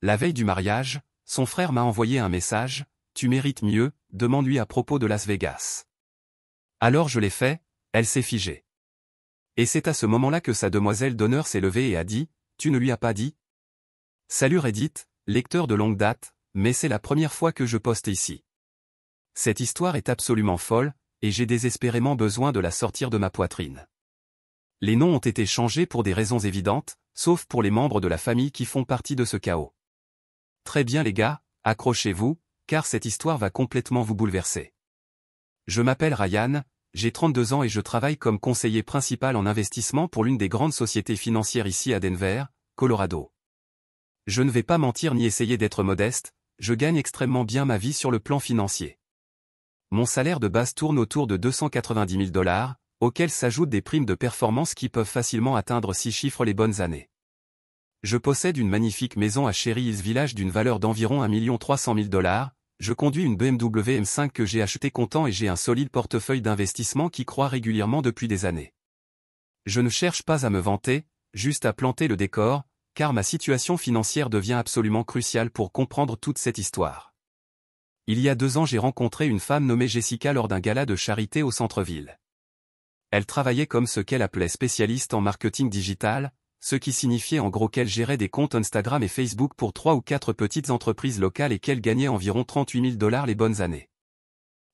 La veille du mariage, son frère m'a envoyé un message, « Tu mérites mieux, demande-lui à propos de Las Vegas. » Alors je l'ai fait, elle s'est figée. Et c'est à ce moment-là que sa demoiselle d'honneur s'est levée et a dit, « Tu ne lui as pas dit ?» Salut Reddit, lecteur de longue date, mais c'est la première fois que je poste ici. Cette histoire est absolument folle, et j'ai désespérément besoin de la sortir de ma poitrine. Les noms ont été changés pour des raisons évidentes, sauf pour les membres de la famille qui font partie de ce chaos. Très bien les gars, accrochez-vous, car cette histoire va complètement vous bouleverser. Je m'appelle Ryan, j'ai 32 ans et je travaille comme conseiller principal en investissement pour l'une des grandes sociétés financières ici à Denver, Colorado. Je ne vais pas mentir ni essayer d'être modeste, je gagne extrêmement bien ma vie sur le plan financier. Mon salaire de base tourne autour de 290 000 $, auxquels s'ajoutent des primes de performance qui peuvent facilement atteindre 6 chiffres les bonnes années. Je possède une magnifique maison à Cherry Hills Village d'une valeur d'environ 1 300 000 $, je conduis une BMW M5 que j'ai achetée content et j'ai un solide portefeuille d'investissement qui croît régulièrement depuis des années. Je ne cherche pas à me vanter, juste à planter le décor, car ma situation financière devient absolument cruciale pour comprendre toute cette histoire. Il y a 2 ans j'ai rencontré une femme nommée Jessica lors d'un gala de charité au centre-ville. Elle travaillait comme ce qu'elle appelait spécialiste en marketing digital, ce qui signifiait en gros qu'elle gérait des comptes Instagram et Facebook pour 3 ou 4 petites entreprises locales et qu'elle gagnait environ 38 000 $ les bonnes années.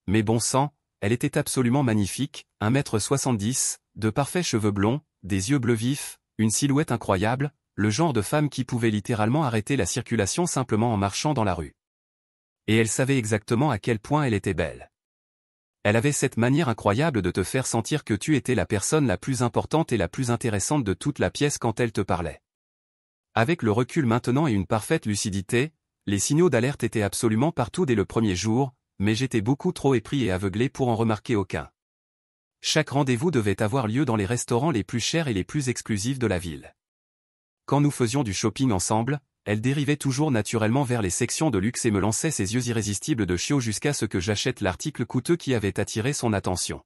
Mais bon sang, elle était absolument magnifique, 1,70 m, de parfaits cheveux blonds, des yeux bleus vifs, une silhouette incroyable, le genre de femme qui pouvait littéralement arrêter la circulation simplement en marchant dans la rue. Et elle savait exactement à quel point elle était belle. Elle avait cette manière incroyable de te faire sentir que tu étais la personne la plus importante et la plus intéressante de toute la pièce quand elle te parlait. Avec le recul maintenant et une parfaite lucidité, les signaux d'alerte étaient absolument partout dès le premier jour, mais j'étais beaucoup trop épris et aveuglé pour en remarquer aucun. Chaque rendez-vous devait avoir lieu dans les restaurants les plus chers et les plus exclusifs de la ville. Quand nous faisions du shopping ensemble, elle dérivait toujours naturellement vers les sections de luxe et me lançait ses yeux irrésistibles de chiot jusqu'à ce que j'achète l'article coûteux qui avait attiré son attention.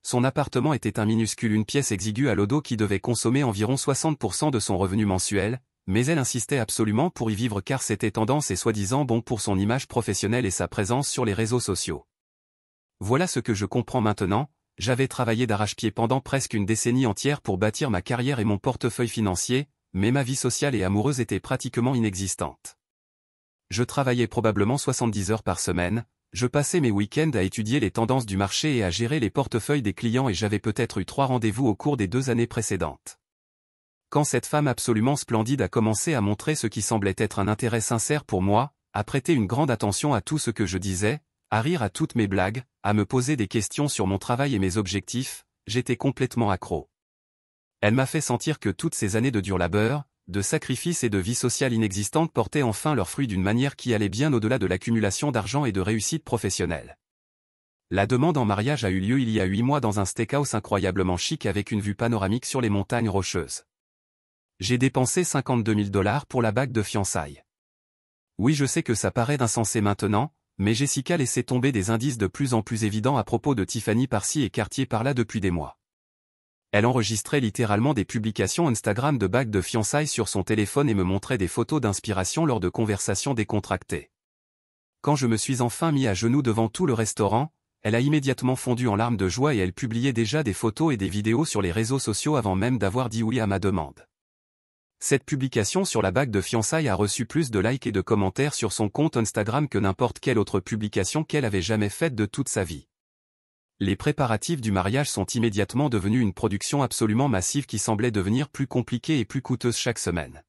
Son appartement était un minuscule une pièce exiguë à l'eau qui devait consommer environ 60% de son revenu mensuel, mais elle insistait absolument pour y vivre car c'était tendance et soi-disant bon pour son image professionnelle et sa présence sur les réseaux sociaux. Voilà ce que je comprends maintenant, j'avais travaillé d'arrache-pied pendant presque une décennie entière pour bâtir ma carrière et mon portefeuille financier, mais ma vie sociale et amoureuse était pratiquement inexistante. Je travaillais probablement 70 heures par semaine, je passais mes week-ends à étudier les tendances du marché et à gérer les portefeuilles des clients et j'avais peut-être eu 3 rendez-vous au cours des 2 années précédentes. Quand cette femme absolument splendide a commencé à montrer ce qui semblait être un intérêt sincère pour moi, à prêter une grande attention à tout ce que je disais, à rire à toutes mes blagues, à me poser des questions sur mon travail et mes objectifs, j'étais complètement accro. Elle m'a fait sentir que toutes ces années de dur labeur, de sacrifices et de vie sociale inexistante portaient enfin leurs fruits d'une manière qui allait bien au-delà de l'accumulation d'argent et de réussite professionnelle. La demande en mariage a eu lieu il y a 8 mois dans un steakhouse incroyablement chic avec une vue panoramique sur les montagnes rocheuses. J'ai dépensé 52 000 $ pour la bague de fiançailles. Oui, je sais que ça paraît insensé maintenant, mais Jessica laissait tomber des indices de plus en plus évidents à propos de Tiffany par-ci et Cartier par-là depuis des mois. Elle enregistrait littéralement des publications Instagram de bagues de fiançailles sur son téléphone et me montrait des photos d'inspiration lors de conversations décontractées. Quand je me suis enfin mis à genoux devant tout le restaurant, elle a immédiatement fondu en larmes de joie et elle publiait déjà des photos et des vidéos sur les réseaux sociaux avant même d'avoir dit oui à ma demande. Cette publication sur la bague de fiançailles a reçu plus de likes et de commentaires sur son compte Instagram que n'importe quelle autre publication qu'elle avait jamais faite de toute sa vie. Les préparatifs du mariage sont immédiatement devenus une production absolument massive qui semblait devenir plus compliquée et plus coûteuse chaque semaine.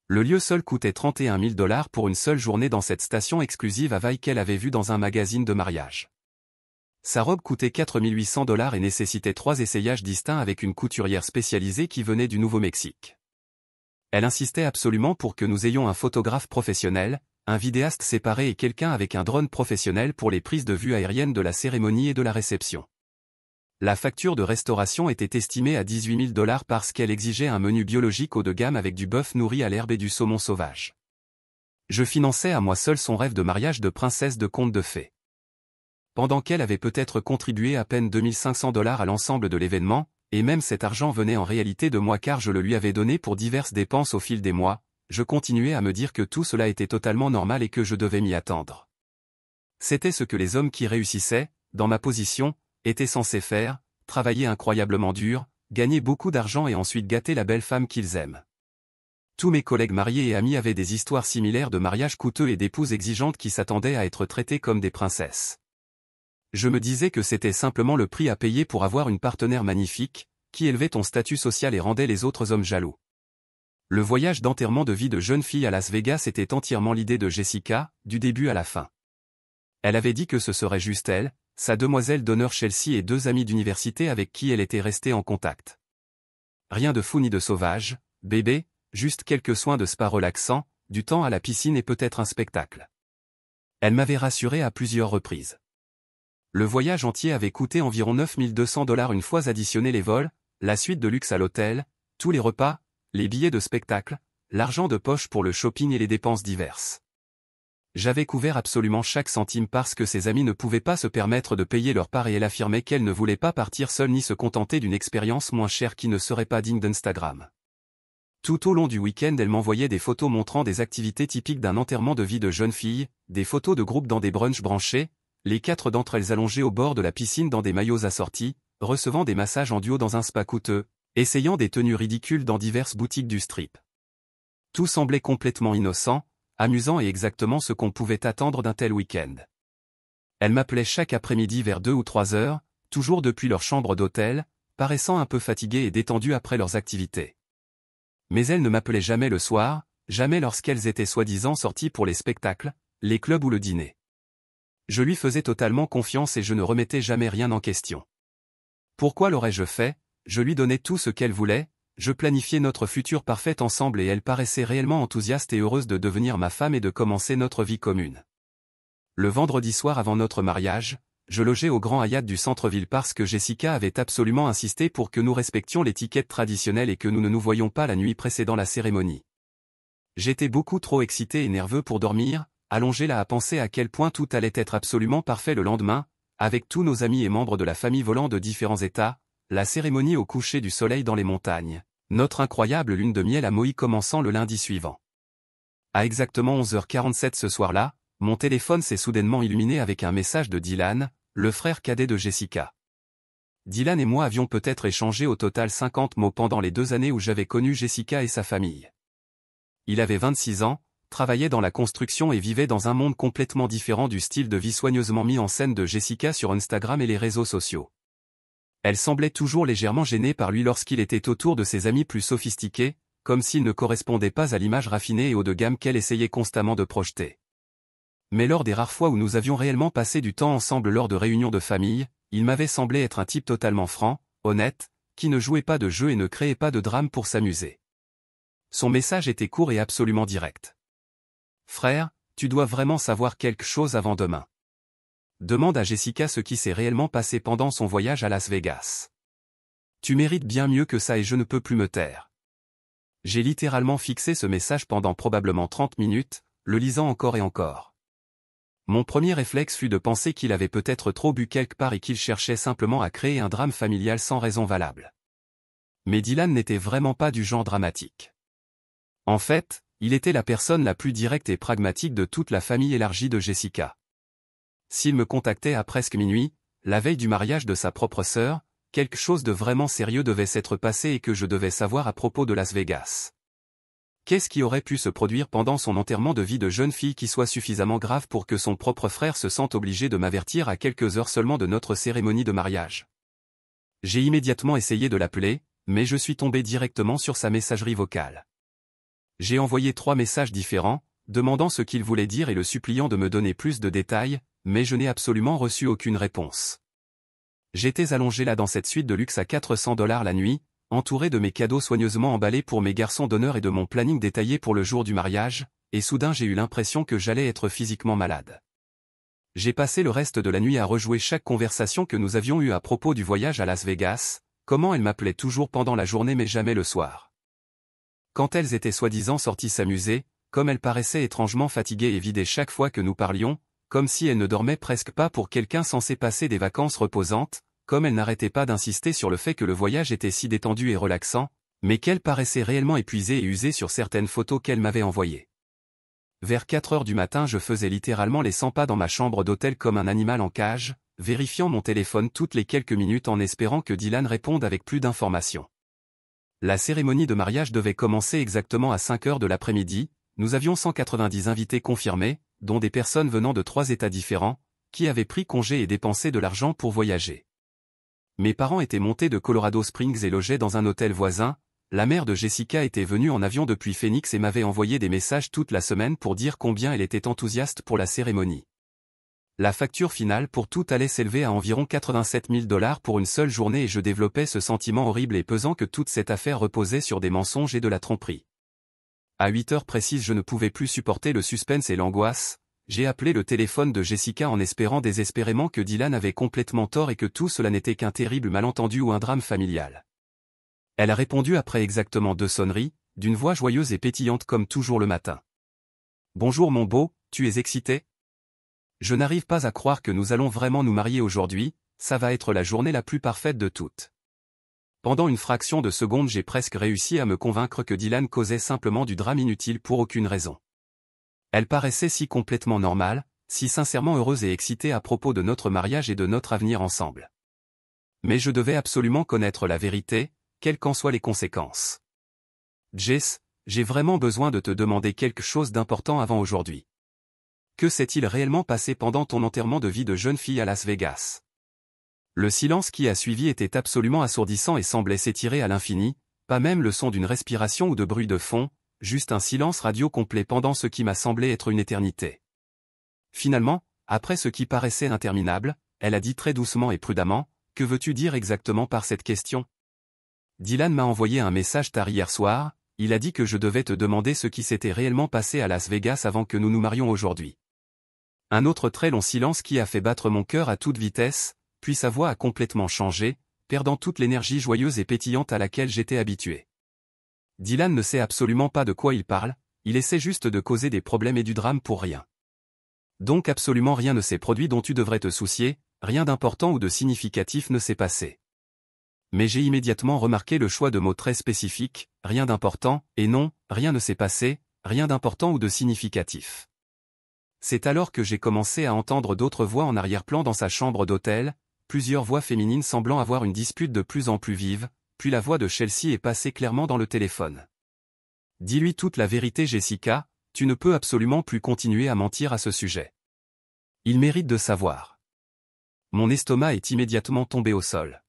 Le lieu seul coûtait 31 000 $ pour une seule journée dans cette station exclusive à Hawaï qu'elle avait vue dans un magazine de mariage. Sa robe coûtait 4 800 $ et nécessitait 3 essayages distincts avec une couturière spécialisée qui venait du Nouveau-Mexique. Elle insistait absolument pour que nous ayons un photographe professionnel, un vidéaste séparé et quelqu'un avec un drone professionnel pour les prises de vue aériennes de la cérémonie et de la réception. La facture de restauration était estimée à 18 000 $ parce qu'elle exigeait un menu biologique haut de gamme avec du bœuf nourri à l'herbe et du saumon sauvage. Je finançais à moi seul son rêve de mariage de princesse de conte de fées. Pendant qu'elle avait peut-être contribué à peine 2 500 $ à l'ensemble de l'événement, et même cet argent venait en réalité de moi car je le lui avais donné pour diverses dépenses au fil des mois, je continuais à me dire que tout cela était totalement normal et que je devais m'y attendre. C'était ce que les hommes qui réussissaient, dans ma position, étaient censés faire, travailler incroyablement dur, gagner beaucoup d'argent et ensuite gâter la belle femme qu'ils aiment. Tous mes collègues mariés et amis avaient des histoires similaires de mariages coûteux et d'épouses exigeantes qui s'attendaient à être traitées comme des princesses. Je me disais que c'était simplement le prix à payer pour avoir une partenaire magnifique, qui élevait ton statut social et rendait les autres hommes jaloux. Le voyage d'enterrement de vie de jeune fille à Las Vegas était entièrement l'idée de Jessica, du début à la fin. Elle avait dit que ce serait juste elle, sa demoiselle d'honneur Chelsea et 2 amis d'université avec qui elle était restée en contact. Rien de fou ni de sauvage, bébé, juste quelques soins de spa relaxants, du temps à la piscine et peut-être un spectacle. Elle m'avait rassuré à plusieurs reprises. Le voyage entier avait coûté environ 9 200 $ une fois additionnés les vols, la suite de luxe à l'hôtel, tous les repas, les billets de spectacle, l'argent de poche pour le shopping et les dépenses diverses. J'avais couvert absolument chaque centime parce que ses amis ne pouvaient pas se permettre de payer leur part et elle affirmait qu'elle ne voulait pas partir seule ni se contenter d'une expérience moins chère qui ne serait pas digne d'Instagram. Tout au long du week-end, elle m'envoyait des photos montrant des activités typiques d'un enterrement de vie de jeune fille, des photos de groupes dans des brunchs branchés, les 4 d'entre elles allongées au bord de la piscine dans des maillots assortis, recevant des massages en duo dans un spa coûteux, essayant des tenues ridicules dans diverses boutiques du strip. Tout semblait complètement innocent, amusant et exactement ce qu'on pouvait attendre d'un tel week-end. Elle m'appelait chaque après-midi vers 2 ou 3 heures, toujours depuis leur chambre d'hôtel, paraissant un peu fatiguée et détendue après leurs activités. Mais elle ne m'appelait jamais le soir, jamais lorsqu'elles étaient soi-disant sorties pour les spectacles, les clubs ou le dîner. Je lui faisais totalement confiance et je ne remettais jamais rien en question. Pourquoi l'aurais-je fait? Je lui donnais tout ce qu'elle voulait, je planifiais notre futur parfait ensemble et elle paraissait réellement enthousiaste et heureuse de devenir ma femme et de commencer notre vie commune. Le vendredi soir avant notre mariage, je logeais au Grand Hyatt du centre-ville parce que Jessica avait absolument insisté pour que nous respections l'étiquette traditionnelle et que nous ne nous voyions pas la nuit précédant la cérémonie. J'étais beaucoup trop excité et nerveux pour dormir, allongé là à penser à quel point tout allait être absolument parfait le lendemain, avec tous nos amis et membres de la famille volant de différents états, la cérémonie au coucher du soleil dans les montagnes, notre incroyable lune de miel à Maui commençant le lundi suivant. À exactement 11h47 ce soir-là, mon téléphone s'est soudainement illuminé avec un message de Dylan, le frère cadet de Jessica. Dylan et moi avions peut-être échangé au total 50 mots pendant les 2 années où j'avais connu Jessica et sa famille. Il avait 26 ans, travaillait dans la construction et vivait dans un monde complètement différent du style de vie soigneusement mis en scène de Jessica sur Instagram et les réseaux sociaux. Elle semblait toujours légèrement gênée par lui lorsqu'il était autour de ses amis plus sophistiqués, comme s'il ne correspondait pas à l'image raffinée et haut de gamme qu'elle essayait constamment de projeter. Mais lors des rares fois où nous avions réellement passé du temps ensemble lors de réunions de famille, il m'avait semblé être un type totalement franc, honnête, qui ne jouait pas de jeu et ne créait pas de drame pour s'amuser. Son message était court et absolument direct. « Frère, tu dois vraiment savoir quelque chose avant demain. Demande à Jessica ce qui s'est réellement passé pendant son voyage à Las Vegas. Tu mérites bien mieux que ça et je ne peux plus me taire. » J'ai littéralement fixé ce message pendant probablement 30 minutes, le lisant encore et encore. Mon premier réflexe fut de penser qu'il avait peut-être trop bu quelque part et qu'il cherchait simplement à créer un drame familial sans raison valable. Mais Dylan n'était vraiment pas du genre dramatique. En fait, il était la personne la plus directe et pragmatique de toute la famille élargie de Jessica. S'il me contactait à presque minuit, la veille du mariage de sa propre sœur, quelque chose de vraiment sérieux devait s'être passé et que je devais savoir à propos de Las Vegas. Qu'est-ce qui aurait pu se produire pendant son enterrement de vie de jeune fille qui soit suffisamment grave pour que son propre frère se sente obligé de m'avertir à quelques heures seulement de notre cérémonie de mariage? J'ai immédiatement essayé de l'appeler, mais je suis tombé directement sur sa messagerie vocale. J'ai envoyé 3 messages différents, demandant ce qu'il voulait dire et le suppliant de me donner plus de détails, mais je n'ai absolument reçu aucune réponse. J'étais allongé là dans cette suite de luxe à 400 $ la nuit, entouré de mes cadeaux soigneusement emballés pour mes garçons d'honneur et de mon planning détaillé pour le jour du mariage, et soudain j'ai eu l'impression que j'allais être physiquement malade. J'ai passé le reste de la nuit à rejouer chaque conversation que nous avions eue à propos du voyage à Las Vegas, comment elle m'appelait toujours pendant la journée mais jamais le soir. Quand elles étaient soi-disant sorties s'amuser, comme elle paraissait étrangement fatiguée et vidée chaque fois que nous parlions, comme si elle ne dormait presque pas pour quelqu'un censé passer des vacances reposantes, comme elle n'arrêtait pas d'insister sur le fait que le voyage était si détendu et relaxant, mais qu'elle paraissait réellement épuisée et usée sur certaines photos qu'elle m'avait envoyées. Vers 4 heures du matin, je faisais littéralement les 100 pas dans ma chambre d'hôtel comme un animal en cage, vérifiant mon téléphone toutes les quelques minutes en espérant que Dylan réponde avec plus d'informations. La cérémonie de mariage devait commencer exactement à 5 heures de l'après-midi. Nous avions 190 invités confirmés, dont des personnes venant de 3 États différents, qui avaient pris congé et dépensé de l'argent pour voyager. Mes parents étaient montés de Colorado Springs et logeaient dans un hôtel voisin. La mère de Jessica était venue en avion depuis Phoenix et m'avait envoyé des messages toute la semaine pour dire combien elle était enthousiaste pour la cérémonie. La facture finale pour tout allait s'élever à environ 87 000 $ pour une seule journée et je développais ce sentiment horrible et pesant que toute cette affaire reposait sur des mensonges et de la tromperie. À 8 heures précises, je ne pouvais plus supporter le suspense et l'angoisse. J'ai appelé le téléphone de Jessica en espérant désespérément que Dylan avait complètement tort et que tout cela n'était qu'un terrible malentendu ou un drame familial. Elle a répondu après exactement 2 sonneries, d'une voix joyeuse et pétillante comme toujours le matin. « Bonjour mon beau, tu es excité ? Je n'arrive pas à croire que nous allons vraiment nous marier aujourd'hui, ça va être la journée la plus parfaite de toutes. » Pendant une fraction de seconde, j'ai presque réussi à me convaincre que Dylan causait simplement du drame inutile pour aucune raison. Elle paraissait si complètement normale, si sincèrement heureuse et excitée à propos de notre mariage et de notre avenir ensemble. Mais je devais absolument connaître la vérité, quelles qu'en soient les conséquences. « Jess, j'ai vraiment besoin de te demander quelque chose d'important avant aujourd'hui. Que s'est-il réellement passé pendant ton enterrement de vie de jeune fille à Las Vegas ?» Le silence qui a suivi était absolument assourdissant et semblait s'étirer à l'infini, pas même le son d'une respiration ou de bruit de fond, juste un silence radio complet pendant ce qui m'a semblé être une éternité. Finalement, après ce qui paraissait interminable, elle a dit très doucement et prudemment, « Que veux-tu dire exactement par cette question ?» Dylan m'a envoyé un message tard hier soir, il a dit que je devais te demander ce qui s'était réellement passé à Las Vegas avant que nous nous marions aujourd'hui. Un autre très long silence qui a fait battre mon cœur à toute vitesse, puis sa voix a complètement changé, perdant toute l'énergie joyeuse et pétillante à laquelle j'étais habitué. Dylan ne sait absolument pas de quoi il parle, il essaie juste de causer des problèmes et du drame pour rien. Donc absolument rien ne s'est produit dont tu devrais te soucier, rien d'important ou de significatif ne s'est passé. Mais j'ai immédiatement remarqué le choix de mots très spécifiques, rien d'important, et non, rien ne s'est passé, rien d'important ou de significatif. C'est alors que j'ai commencé à entendre d'autres voix en arrière-plan dans sa chambre d'hôtel, plusieurs voix féminines semblant avoir une dispute de plus en plus vive, puis la voix de Chelsea est passée clairement dans le téléphone. « Dis-lui toute la vérité Jessica, tu ne peux absolument plus continuer à mentir à ce sujet. Il mérite de savoir. » Mon estomac est immédiatement tombé au sol.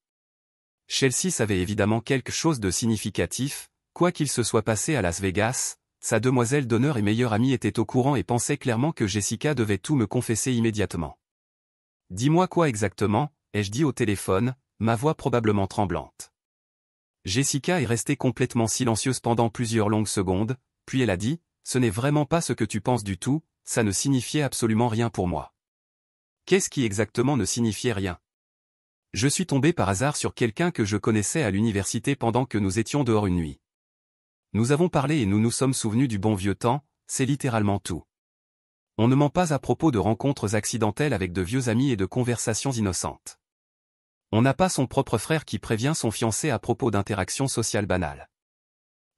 Chelsea savait évidemment quelque chose de significatif, quoi qu'il se soit passé à Las Vegas, sa demoiselle d'honneur et meilleure amie était au courant et pensait clairement que Jessica devait tout me confesser immédiatement. « Dis-moi quoi exactement ?» ai-je dit au téléphone, ma voix probablement tremblante. Jessica est restée complètement silencieuse pendant plusieurs longues secondes, puis elle a dit, « Ce n'est vraiment pas ce que tu penses du tout, ça ne signifiait absolument rien pour moi. » Qu'est-ce qui exactement ne signifiait rien? Je suis tombé par hasard sur quelqu'un que je connaissais à l'université pendant que nous étions dehors une nuit. Nous avons parlé et nous nous sommes souvenus du bon vieux temps, c'est littéralement tout. On ne ment pas à propos de rencontres accidentelles avec de vieux amis et de conversations innocentes. On n'a pas son propre frère qui prévient son fiancé à propos d'interactions sociales banales.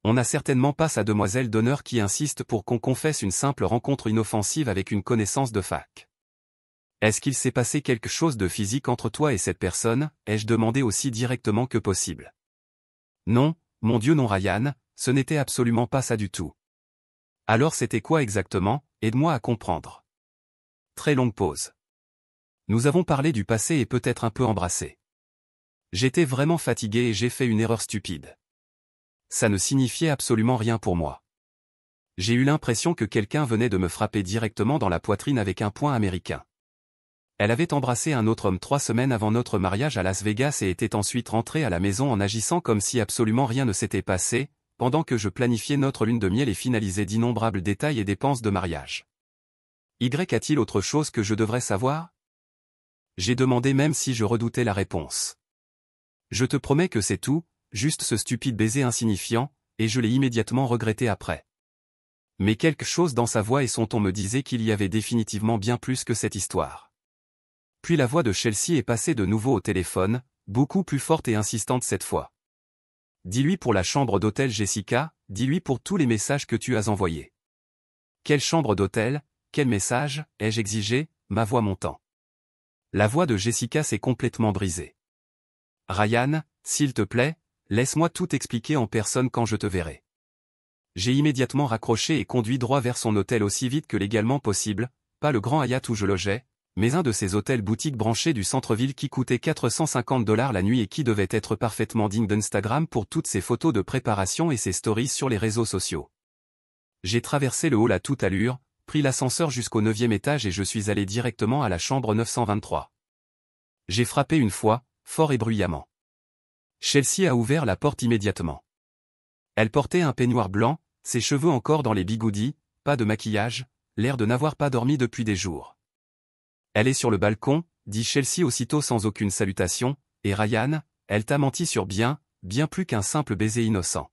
On n'a certainement pas sa demoiselle d'honneur qui insiste pour qu'on confesse une simple rencontre inoffensive avec une connaissance de fac. Est-ce qu'il s'est passé quelque chose de physique entre toi et cette personne, ai-je demandé aussi directement que possible. Non, mon Dieu non Ryan, ce n'était absolument pas ça du tout. Alors c'était quoi exactement, aide-moi à comprendre. Très longue pause. Nous avons parlé du passé et peut-être un peu embrassé. J'étais vraiment fatigué et j'ai fait une erreur stupide. Ça ne signifiait absolument rien pour moi. J'ai eu l'impression que quelqu'un venait de me frapper directement dans la poitrine avec un poing américain. Elle avait embrassé un autre homme 3 semaines avant notre mariage à Las Vegas et était ensuite rentrée à la maison en agissant comme si absolument rien ne s'était passé, pendant que je planifiais notre lune de miel et finalisais d'innombrables détails et dépenses de mariage. Y a-t-il autre chose que je devrais savoir? J'ai demandé même si je redoutais la réponse. Je te promets que c'est tout, juste ce stupide baiser insignifiant, et je l'ai immédiatement regretté après. Mais quelque chose dans sa voix et son ton me disait qu'il y avait définitivement bien plus que cette histoire. Puis la voix de Chelsea est passée de nouveau au téléphone, beaucoup plus forte et insistante cette fois. Dis-lui pour la chambre d'hôtel Jessica, dis-lui pour tous les messages que tu as envoyés. Quelle chambre d'hôtel, quel message, ai-je exigé, ma voix montant. La voix de Jessica s'est complètement brisée. Ryan, s'il te plaît, laisse-moi tout expliquer en personne quand je te verrai. J'ai immédiatement raccroché et conduit droit vers son hôtel aussi vite que légalement possible, pas le Grand Hyatt où je logeais, mais un de ces hôtels boutiques branchés du centre-ville qui coûtait $450 la nuit et qui devait être parfaitement digne d'Instagram pour toutes ses photos de préparation et ses stories sur les réseaux sociaux. J'ai traversé le hall à toute allure, pris l'ascenseur jusqu'au 9e étage et je suis allé directement à la chambre 923. J'ai frappé une fois, fort et bruyamment. Chelsea a ouvert la porte immédiatement. Elle portait un peignoir blanc, ses cheveux encore dans les bigoudis, pas de maquillage, l'air de n'avoir pas dormi depuis des jours. Elle est sur le balcon, dit Chelsea aussitôt sans aucune salutation, et Ryan, elle t'a menti sur bien plus qu'un simple baiser innocent.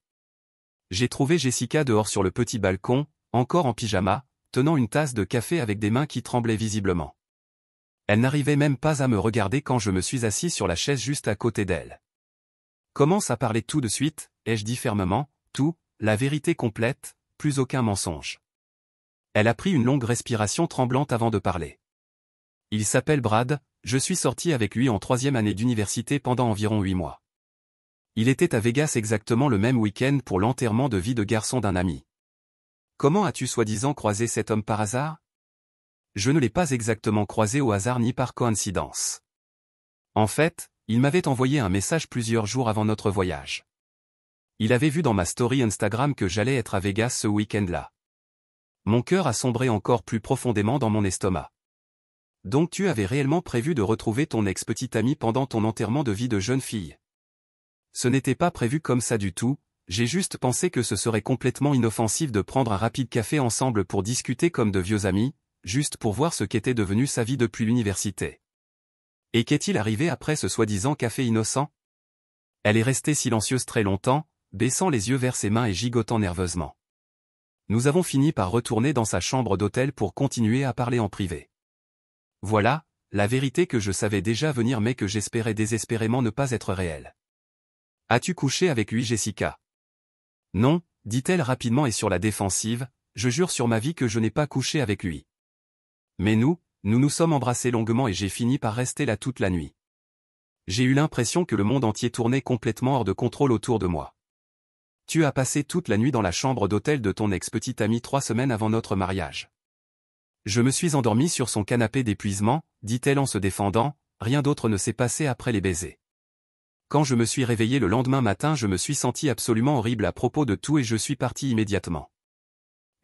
J'ai trouvé Jessica dehors sur le petit balcon, encore en pyjama, tenant une tasse de café avec des mains qui tremblaient visiblement. Elle n'arrivait même pas à me regarder quand je me suis assis sur la chaise juste à côté d'elle. Commence à parler tout de suite, ai-je dit fermement, tout, la vérité complète, plus aucun mensonge. Elle a pris une longue respiration tremblante avant de parler. Il s'appelle Brad, je suis sorti avec lui en 3e année d'université pendant environ 8 mois. Il était à Vegas exactement le même week-end pour l'enterrement de vie de garçon d'un ami. Comment as-tu soi-disant croisé cet homme par hasard? Je ne l'ai pas exactement croisé au hasard ni par coïncidence. En fait, il m'avait envoyé un message plusieurs jours avant notre voyage. Il avait vu dans ma story Instagram que j'allais être à Vegas ce week-end-là. Mon cœur a sombré encore plus profondément dans mon estomac. Donc tu avais réellement prévu de retrouver ton ex-petite amie pendant ton enterrement de vie de jeune fille? Ce n'était pas prévu comme ça du tout, j'ai juste pensé que ce serait complètement inoffensif de prendre un rapide café ensemble pour discuter comme de vieux amis, juste pour voir ce qu'était devenu sa vie depuis l'université. Et qu'est-il arrivé après ce soi-disant café innocent? Elle est restée silencieuse très longtemps, baissant les yeux vers ses mains et gigotant nerveusement. Nous avons fini par retourner dans sa chambre d'hôtel pour continuer à parler en privé. Voilà, la vérité que je savais déjà venir mais que j'espérais désespérément ne pas être réelle. As-tu couché avec lui, Jessica? Non, dit-elle rapidement et sur la défensive, je jure sur ma vie que je n'ai pas couché avec lui. Mais nous nous sommes embrassés longuement et j'ai fini par rester là toute la nuit. J'ai eu l'impression que le monde entier tournait complètement hors de contrôle autour de moi. Tu as passé toute la nuit dans la chambre d'hôtel de ton ex-petite amie 3 semaines avant notre mariage. Je me suis endormi sur son canapé d'épuisement, dit-elle en se défendant, rien d'autre ne s'est passé après les baisers. Quand je me suis réveillé le lendemain matin, je me suis senti absolument horrible à propos de tout et je suis parti immédiatement.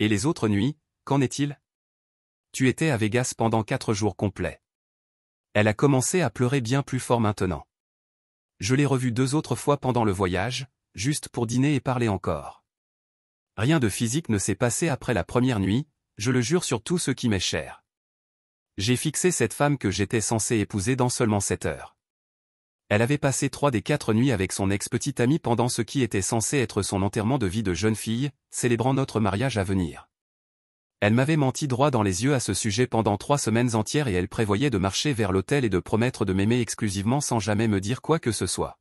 Et les autres nuits, qu'en est-il? Tu étais à Vegas pendant 4 jours complets. Elle a commencé à pleurer bien plus fort maintenant. Je l'ai revue 2 autres fois pendant le voyage, juste pour dîner et parler encore. Rien de physique ne s'est passé après la première nuit, je le jure sur tout ce qui m'est cher. J'ai fixé cette femme que j'étais censé épouser dans seulement 7 heures. Elle avait passé 3 des 4 nuits avec son ex-petite amie pendant ce qui était censé être son enterrement de vie de jeune fille, célébrant notre mariage à venir. Elle m'avait menti droit dans les yeux à ce sujet pendant 3 semaines entières et elle prévoyait de marcher vers l'hôtel et de promettre de m'aimer exclusivement sans jamais me dire quoi que ce soit.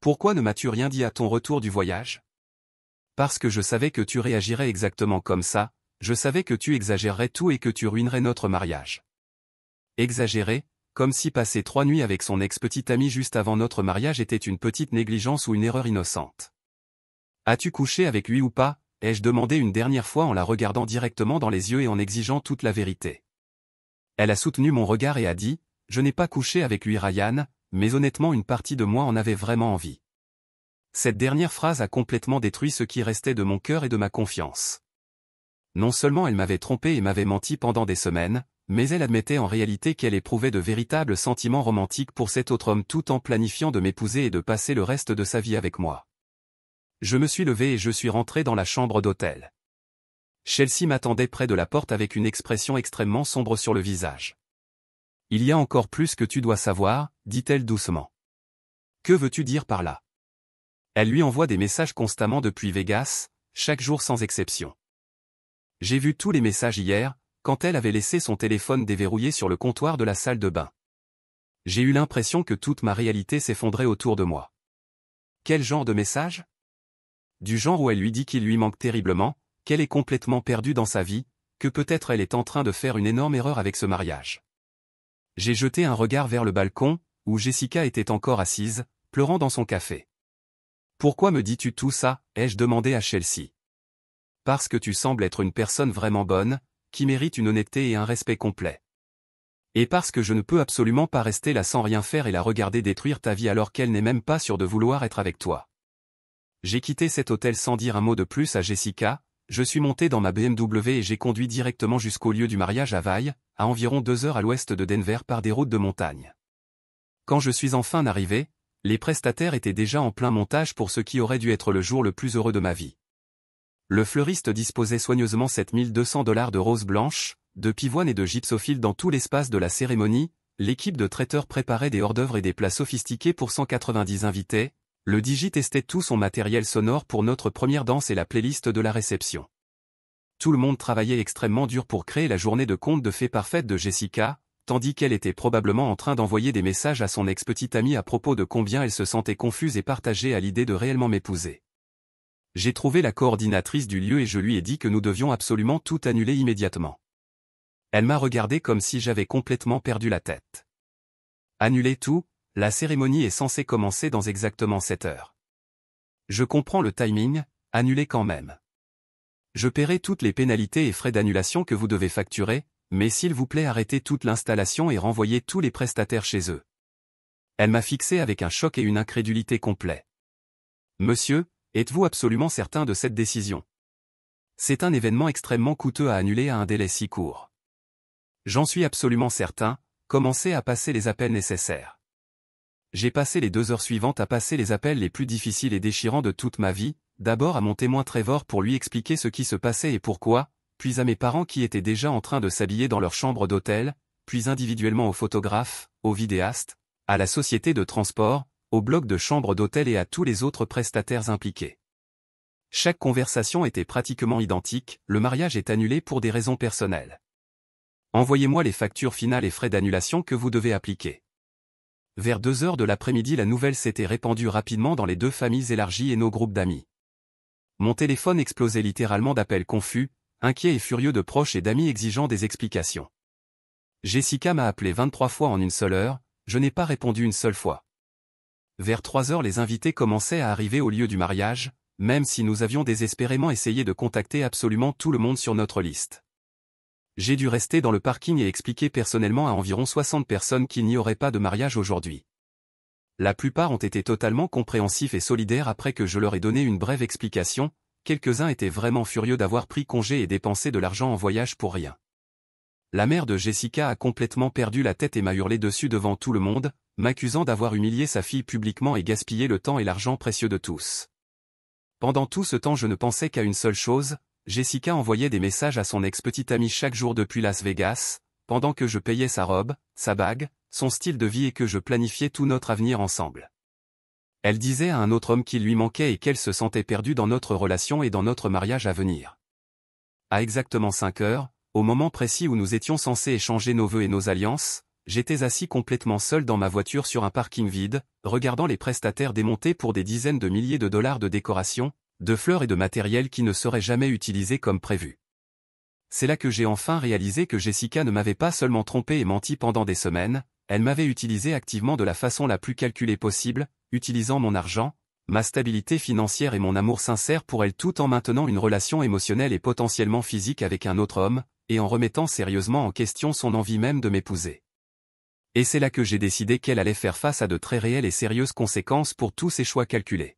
Pourquoi ne m'as-tu rien dit à ton retour du voyage? Parce que je savais que tu réagirais exactement comme ça, je savais que tu exagérerais tout et que tu ruinerais notre mariage. Exagérer, comme si passer 3 nuits avec son ex-petite amie juste avant notre mariage était une petite négligence ou une erreur innocente. As-tu couché avec lui ou pas? Ai-je demandé une dernière fois en la regardant directement dans les yeux et en exigeant toute la vérité. Elle a soutenu mon regard et a dit, je n'ai pas couché avec lui Ryan, mais honnêtement une partie de moi en avait vraiment envie. Cette dernière phrase a complètement détruit ce qui restait de mon cœur et de ma confiance. Non seulement elle m'avait trompé et m'avait menti pendant des semaines, mais elle admettait en réalité qu'elle éprouvait de véritables sentiments romantiques pour cet autre homme tout en planifiant de m'épouser et de passer le reste de sa vie avec moi. Je me suis levé et je suis rentré dans la chambre d'hôtel. Chelsea m'attendait près de la porte avec une expression extrêmement sombre sur le visage. Il y a encore plus que tu dois savoir, dit-elle doucement. Que veux-tu dire par là? Elle lui envoie des messages constamment depuis Vegas, chaque jour sans exception. J'ai vu tous les messages hier, quand elle avait laissé son téléphone déverrouillé sur le comptoir de la salle de bain. J'ai eu l'impression que toute ma réalité s'effondrait autour de moi. Quel genre de message? Du genre où elle lui dit qu'il lui manque terriblement, qu'elle est complètement perdue dans sa vie, que peut-être elle est en train de faire une énorme erreur avec ce mariage. J'ai jeté un regard vers le balcon, où Jessica était encore assise, pleurant dans son café. Pourquoi me dis-tu tout ça? Ai-je demandé à Chelsea. Parce que tu sembles être une personne vraiment bonne, qui mérite une honnêteté et un respect complet. Et parce que je ne peux absolument pas rester là sans rien faire et la regarder détruire ta vie alors qu'elle n'est même pas sûre de vouloir être avec toi. J'ai quitté cet hôtel sans dire un mot de plus à Jessica, je suis monté dans ma BMW et j'ai conduit directement jusqu'au lieu du mariage à Vail, à environ 2 heures à l'ouest de Denver par des routes de montagne. Quand je suis enfin arrivé, les prestataires étaient déjà en plein montage pour ce qui aurait dû être le jour le plus heureux de ma vie. Le fleuriste disposait soigneusement $7 200 de roses blanches, de pivoine et de gypsophile dans tout l'espace de la cérémonie, l'équipe de traiteurs préparait des hors-d'œuvre et des plats sophistiqués pour 190 invités, le DJ testait tout son matériel sonore pour notre première danse et la playlist de la réception. Tout le monde travaillait extrêmement dur pour créer la journée de conte de fées parfaite de Jessica, tandis qu'elle était probablement en train d'envoyer des messages à son ex-petite amie à propos de combien elle se sentait confuse et partagée à l'idée de réellement m'épouser. J'ai trouvé la coordinatrice du lieu et je lui ai dit que nous devions absolument tout annuler immédiatement. Elle m'a regardé comme si j'avais complètement perdu la tête. Annuler tout? La cérémonie est censée commencer dans exactement 7 heures. Je comprends le timing, annuler quand même. Je paierai toutes les pénalités et frais d'annulation que vous devez facturer, mais s'il vous plaît arrêtez toute l'installation et renvoyez tous les prestataires chez eux. Elle m'a fixé avec un choc et une incrédulité complets. Monsieur, êtes-vous absolument certain de cette décision? C'est un événement extrêmement coûteux à annuler à un délai si court. J'en suis absolument certain, commencez à passer les appels nécessaires. J'ai passé les 2 heures suivantes à passer les appels les plus difficiles et déchirants de toute ma vie, d'abord à mon témoin Trevor pour lui expliquer ce qui se passait et pourquoi, puis à mes parents qui étaient déjà en train de s'habiller dans leur chambre d'hôtel, puis individuellement aux photographes, aux vidéastes, à la société de transport, au bloc de chambre d'hôtel et à tous les autres prestataires impliqués. Chaque conversation était pratiquement identique, le mariage est annulé pour des raisons personnelles. Envoyez-moi les factures finales et frais d'annulation que vous devez appliquer. Vers 2 heures de l'après-midi la nouvelle s'était répandue rapidement dans les 2 familles élargies et nos groupes d'amis. Mon téléphone explosait littéralement d'appels confus, inquiets et furieux de proches et d'amis exigeant des explications. Jessica m'a appelé 23 fois en une seule heure, je n'ai pas répondu une seule fois. Vers 3 heures les invités commençaient à arriver au lieu du mariage, même si nous avions désespérément essayé de contacter absolument tout le monde sur notre liste. J'ai dû rester dans le parking et expliquer personnellement à environ 60 personnes qu'il n'y aurait pas de mariage aujourd'hui. La plupart ont été totalement compréhensifs et solidaires après que je leur ai donné une brève explication, quelques-uns étaient vraiment furieux d'avoir pris congé et dépensé de l'argent en voyage pour rien. La mère de Jessica a complètement perdu la tête et m'a hurlé dessus devant tout le monde, m'accusant d'avoir humilié sa fille publiquement et gaspillé le temps et l'argent précieux de tous. Pendant tout ce temps je ne pensais qu'à une seule chose, Jessica envoyait des messages à son ex-petite amie chaque jour depuis Las Vegas, pendant que je payais sa robe, sa bague, son style de vie et que je planifiais tout notre avenir ensemble. Elle disait à un autre homme qu'il lui manquait et qu'elle se sentait perdue dans notre relation et dans notre mariage à venir. À exactement 5 heures, au moment précis où nous étions censés échanger nos vœux et nos alliances, j'étais assis complètement seul dans ma voiture sur un parking vide, regardant les prestataires démonter pour des dizaines de milliers de dollars de décoration, de fleurs et de matériel qui ne serait jamais utilisé comme prévu. C'est là que j'ai enfin réalisé que Jessica ne m'avait pas seulement trompé et menti pendant des semaines, elle m'avait utilisé activement de la façon la plus calculée possible, utilisant mon argent, ma stabilité financière et mon amour sincère pour elle tout en maintenant une relation émotionnelle et potentiellement physique avec un autre homme, et en remettant sérieusement en question son envie même de m'épouser. Et c'est là que j'ai décidé qu'elle allait faire face à de très réelles et sérieuses conséquences pour tous ses choix calculés.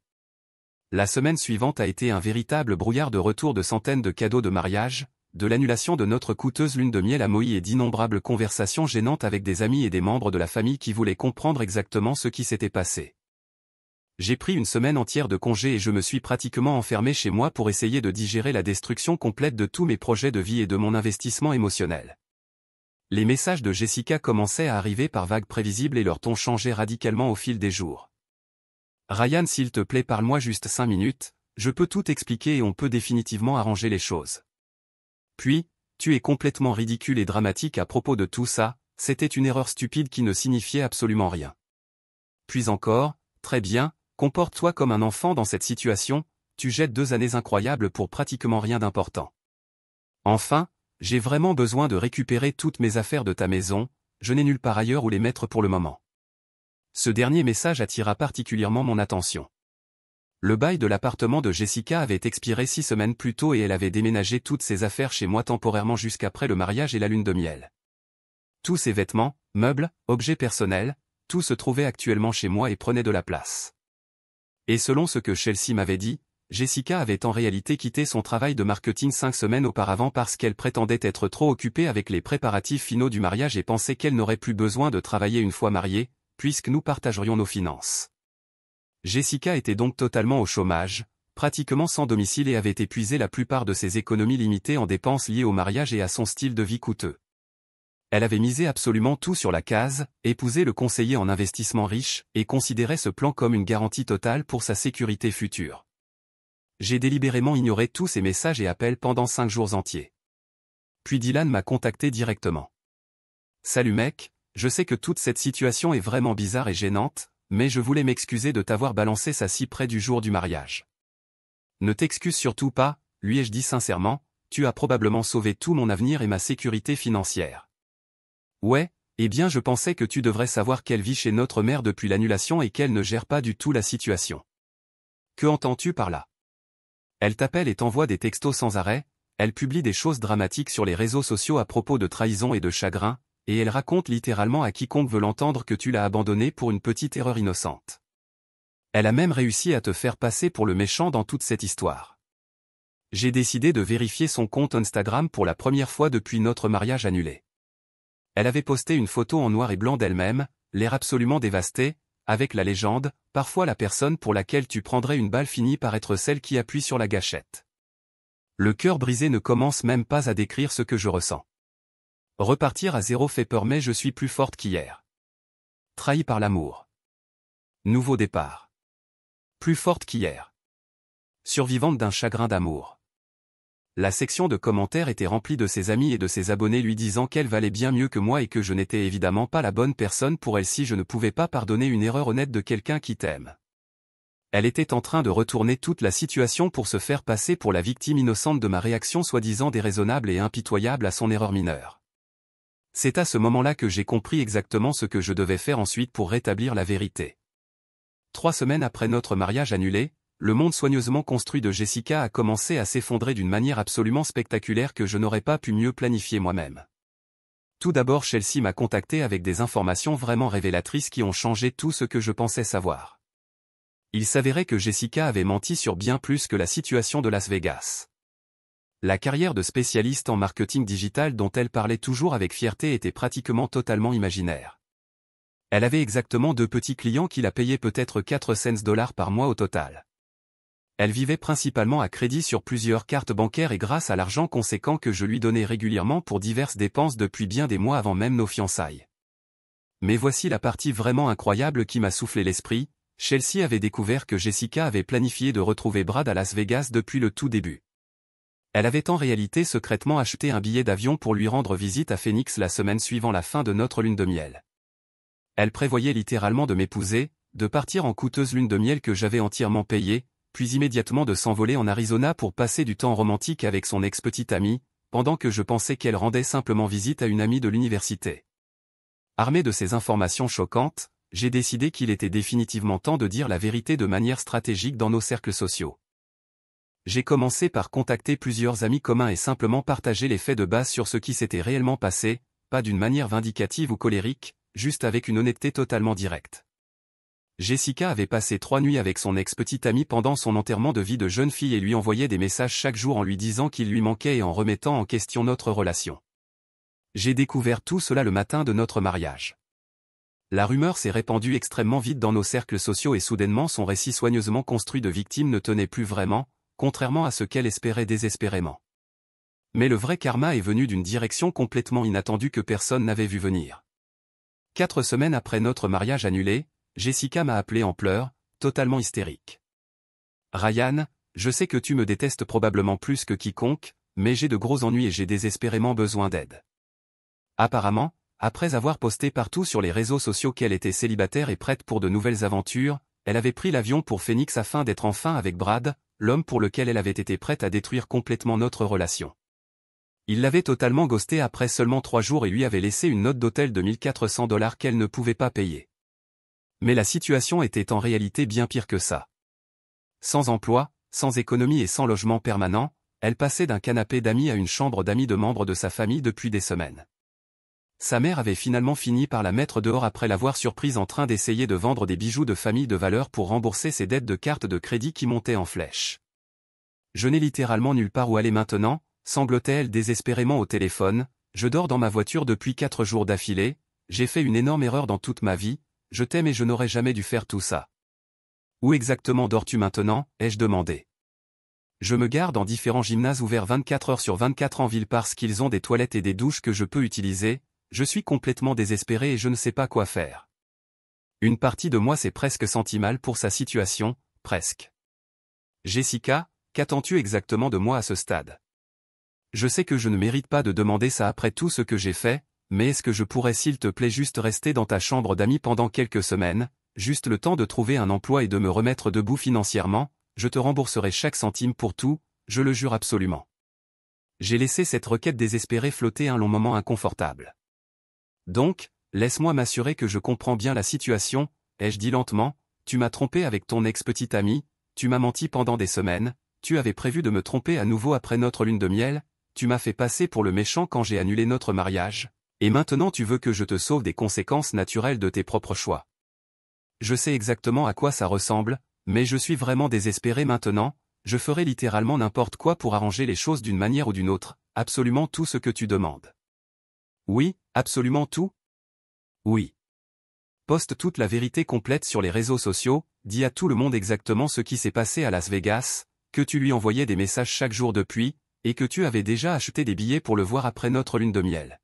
La semaine suivante a été un véritable brouillard de retour de centaines de cadeaux de mariage, de l'annulation de notre coûteuse lune de miel à Maui et d'innombrables conversations gênantes avec des amis et des membres de la famille qui voulaient comprendre exactement ce qui s'était passé. J'ai pris une semaine entière de congé et je me suis pratiquement enfermé chez moi pour essayer de digérer la destruction complète de tous mes projets de vie et de mon investissement émotionnel. Les messages de Jessica commençaient à arriver par vagues prévisibles et leur ton changeait radicalement au fil des jours. Ryan, s'il te plaît, parle-moi juste 5 minutes, je peux tout expliquer et on peut définitivement arranger les choses. Puis, tu es complètement ridicule et dramatique à propos de tout ça, c'était une erreur stupide qui ne signifiait absolument rien. Puis encore, très bien, Comporte-toi comme un enfant dans cette situation, tu jettes 2 années incroyables pour pratiquement rien d'important. Enfin, j'ai vraiment besoin de récupérer toutes mes affaires de ta maison, je n'ai nulle part ailleurs où les mettre pour le moment. Ce dernier message attira particulièrement mon attention. Le bail de l'appartement de Jessica avait expiré 6 semaines plus tôt et elle avait déménagé toutes ses affaires chez moi temporairement jusqu'après le mariage et la lune de miel. Tous ses vêtements, meubles, objets personnels, tout se trouvait actuellement chez moi et prenait de la place. Et selon ce que Chelsea m'avait dit, Jessica avait en réalité quitté son travail de marketing 5 semaines auparavant parce qu'elle prétendait être trop occupée avec les préparatifs finaux du mariage et pensait qu'elle n'aurait plus besoin de travailler une fois mariée, puisque nous partagerions nos finances. Jessica était donc totalement au chômage, pratiquement sans domicile et avait épuisé la plupart de ses économies limitées en dépenses liées au mariage et à son style de vie coûteux. Elle avait misé absolument tout sur la case, épousé le conseiller en investissement riche, et considérait ce plan comme une garantie totale pour sa sécurité future. J'ai délibérément ignoré tous ses messages et appels pendant 5 jours entiers. Puis Dylan m'a contacté directement. « Salut mec, je sais que toute cette situation est vraiment bizarre et gênante, mais je voulais m'excuser de t'avoir balancé ça si près du jour du mariage. Ne t'excuse surtout pas, lui ai-je dit sincèrement, tu as probablement sauvé tout mon avenir et ma sécurité financière. Ouais, eh bien je pensais que tu devrais savoir qu'elle vit chez notre mère depuis l'annulation et qu'elle ne gère pas du tout la situation. Que entends-tu par là? Elle t'appelle et t'envoie des textos sans arrêt, elle publie des choses dramatiques sur les réseaux sociaux à propos de trahison et de chagrin, et elle raconte littéralement à quiconque veut l'entendre que tu l'as abandonnée pour une petite erreur innocente. Elle a même réussi à te faire passer pour le méchant dans toute cette histoire. J'ai décidé de vérifier son compte Instagram pour la première fois depuis notre mariage annulé. Elle avait posté une photo en noir et blanc d'elle-même, l'air absolument dévasté, avec la légende, parfois la personne pour laquelle tu prendrais une balle finit par être celle qui appuie sur la gâchette. Le cœur brisé ne commence même pas à décrire ce que je ressens. Repartir à zéro fait peur mais je suis plus forte qu'hier. Trahi par l'amour. Nouveau départ. Plus forte qu'hier. Survivante d'un chagrin d'amour. La section de commentaires était remplie de ses amis et de ses abonnés lui disant qu'elle valait bien mieux que moi et que je n'étais évidemment pas la bonne personne pour elle si je ne pouvais pas pardonner une erreur honnête de quelqu'un qui t'aime. Elle était en train de retourner toute la situation pour se faire passer pour la victime innocente de ma réaction soi-disant déraisonnable et impitoyable à son erreur mineure. C'est à ce moment-là que j'ai compris exactement ce que je devais faire ensuite pour rétablir la vérité. 3 semaines après notre mariage annulé, le monde soigneusement construit de Jessica a commencé à s'effondrer d'une manière absolument spectaculaire que je n'aurais pas pu mieux planifier moi-même. Tout d'abord Chelsea m'a contacté avec des informations vraiment révélatrices qui ont changé tout ce que je pensais savoir. Il s'avérait que Jessica avait menti sur bien plus que la situation de Las Vegas. La carrière de spécialiste en marketing digital dont elle parlait toujours avec fierté était pratiquement totalement imaginaire. Elle avait exactement 2 petits clients qui la payaient peut-être 4 cents par mois au total. Elle vivait principalement à crédit sur plusieurs cartes bancaires et grâce à l'argent conséquent que je lui donnais régulièrement pour diverses dépenses depuis bien des mois avant même nos fiançailles. Mais voici la partie vraiment incroyable qui m'a soufflé l'esprit, Chelsea avait découvert que Jessica avait planifié de retrouver Brad à Las Vegas depuis le tout début. Elle avait en réalité secrètement acheté un billet d'avion pour lui rendre visite à Phoenix la semaine suivant la fin de notre lune de miel. Elle prévoyait littéralement de m'épouser, de partir en coûteuse lune de miel que j'avais entièrement payée, puis immédiatement de s'envoler en Arizona pour passer du temps romantique avec son ex-petite amie, pendant que je pensais qu'elle rendait simplement visite à une amie de l'université. Armé de ces informations choquantes, j'ai décidé qu'il était définitivement temps de dire la vérité de manière stratégique dans nos cercles sociaux. J'ai commencé par contacter plusieurs amis communs et simplement partager les faits de base sur ce qui s'était réellement passé, pas d'une manière vindicative ou colérique, juste avec une honnêteté totalement directe. Jessica avait passé 3 nuits avec son ex-petite amie pendant son enterrement de vie de jeune fille et lui envoyait des messages chaque jour en lui disant qu'il lui manquait et en remettant en question notre relation. J'ai découvert tout cela le matin de notre mariage. La rumeur s'est répandue extrêmement vite dans nos cercles sociaux et soudainement son récit soigneusement construit de victime ne tenait plus vraiment, contrairement à ce qu'elle espérait désespérément. Mais le vrai karma est venu d'une direction complètement inattendue que personne n'avait vu venir. 4 semaines après notre mariage annulé, Jessica m'a appelé en pleurs, totalement hystérique. « Ryan, je sais que tu me détestes probablement plus que quiconque, mais j'ai de gros ennuis et j'ai désespérément besoin d'aide. » Apparemment, après avoir posté partout sur les réseaux sociaux qu'elle était célibataire et prête pour de nouvelles aventures, elle avait pris l'avion pour Phoenix afin d'être enfin avec Brad, l'homme pour lequel elle avait été prête à détruire complètement notre relation. Il l'avait totalement ghosté après seulement 3 jours et lui avait laissé une note d'hôtel de $1 400 qu'elle ne pouvait pas payer. Mais la situation était en réalité bien pire que ça. Sans emploi, sans économie et sans logement permanent, elle passait d'un canapé d'amis à une chambre d'amis de membres de sa famille depuis des semaines. Sa mère avait finalement fini par la mettre dehors après l'avoir surprise en train d'essayer de vendre des bijoux de famille de valeur pour rembourser ses dettes de carte de crédit qui montaient en flèche. Je n'ai littéralement nulle part où aller maintenant, sanglotait-elle désespérément au téléphone, je dors dans ma voiture depuis 4 jours d'affilée, j'ai fait une énorme erreur dans toute ma vie, je t'aime et je n'aurais jamais dû faire tout ça. Où exactement dors-tu maintenant, ai-je demandé. Je me gare dans différents gymnases ouverts 24 heures sur 24 en ville parce qu'ils ont des toilettes et des douches que je peux utiliser, je suis complètement désespéré et je ne sais pas quoi faire. Une partie de moi s'est presque senti mal pour sa situation, presque. Jessica, qu'attends-tu exactement de moi à ce stade? Je sais que je ne mérite pas de demander ça après tout ce que j'ai fait, mais est-ce que je pourrais s'il te plaît juste rester dans ta chambre d'amis pendant quelques semaines, juste le temps de trouver un emploi et de me remettre debout financièrement, je te rembourserai chaque centime pour tout, je le jure absolument. J'ai laissé cette requête désespérée flotter un long moment inconfortable. Donc, laisse-moi m'assurer que je comprends bien la situation, ai-je dit lentement, tu m'as trompé avec ton ex-petite amie, tu m'as menti pendant des semaines, tu avais prévu de me tromper à nouveau après notre lune de miel, tu m'as fait passer pour le méchant quand j'ai annulé notre mariage, et maintenant tu veux que je te sauve des conséquences naturelles de tes propres choix. Je sais exactement à quoi ça ressemble, mais je suis vraiment désespéré maintenant, je ferai littéralement n'importe quoi pour arranger les choses d'une manière ou d'une autre, absolument tout ce que tu demandes. Oui, absolument tout? Oui. Poste toute la vérité complète sur les réseaux sociaux, dis à tout le monde exactement ce qui s'est passé à Las Vegas, que tu lui envoyais des messages chaque jour depuis, et que tu avais déjà acheté des billets pour le voir après notre lune de miel.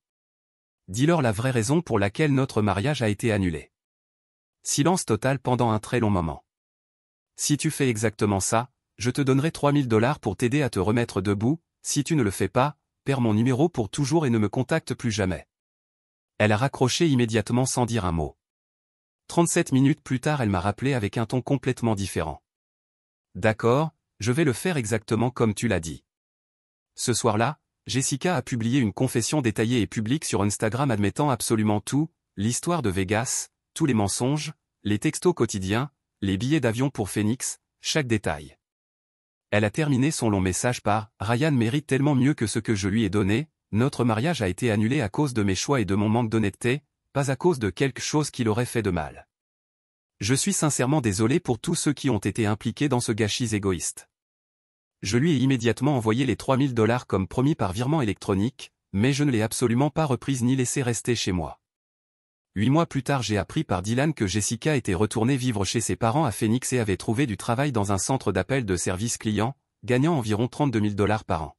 Dis-leur la vraie raison pour laquelle notre mariage a été annulé. Silence total pendant un très long moment. Si tu fais exactement ça, je te donnerai $3000 pour t'aider à te remettre debout, si tu ne le fais pas, perds mon numéro pour toujours et ne me contacte plus jamais. Elle a raccroché immédiatement sans dire un mot. 37 minutes plus tard elle m'a rappelé avec un ton complètement différent. D'accord, je vais le faire exactement comme tu l'as dit. Ce soir-là, Jessica a publié une confession détaillée et publique sur Instagram admettant absolument tout, l'histoire de Vegas, tous les mensonges, les textos quotidiens, les billets d'avion pour Phoenix, chaque détail. Elle a terminé son long message par « Ryan mérite tellement mieux que ce que je lui ai donné, notre mariage a été annulé à cause de mes choix et de mon manque d'honnêteté, pas à cause de quelque chose qui l'aurait fait de mal. Je suis sincèrement désolé pour tous ceux qui ont été impliqués dans ce gâchis égoïste. Je lui ai immédiatement envoyé les $3000 comme promis par virement électronique, mais je ne l'ai absolument pas reprise ni laissé rester chez moi. 8 mois plus tard j'ai appris par Dylan que Jessica était retournée vivre chez ses parents à Phoenix et avait trouvé du travail dans un centre d'appel de service client, gagnant environ $32 000 par an.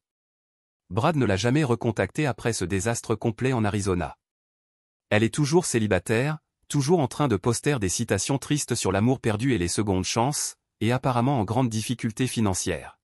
Brad ne l'a jamais recontactée après ce désastre complet en Arizona. Elle est toujours célibataire, toujours en train de poster des citations tristes sur l'amour perdu et les secondes chances, et apparemment en grande difficulté financière.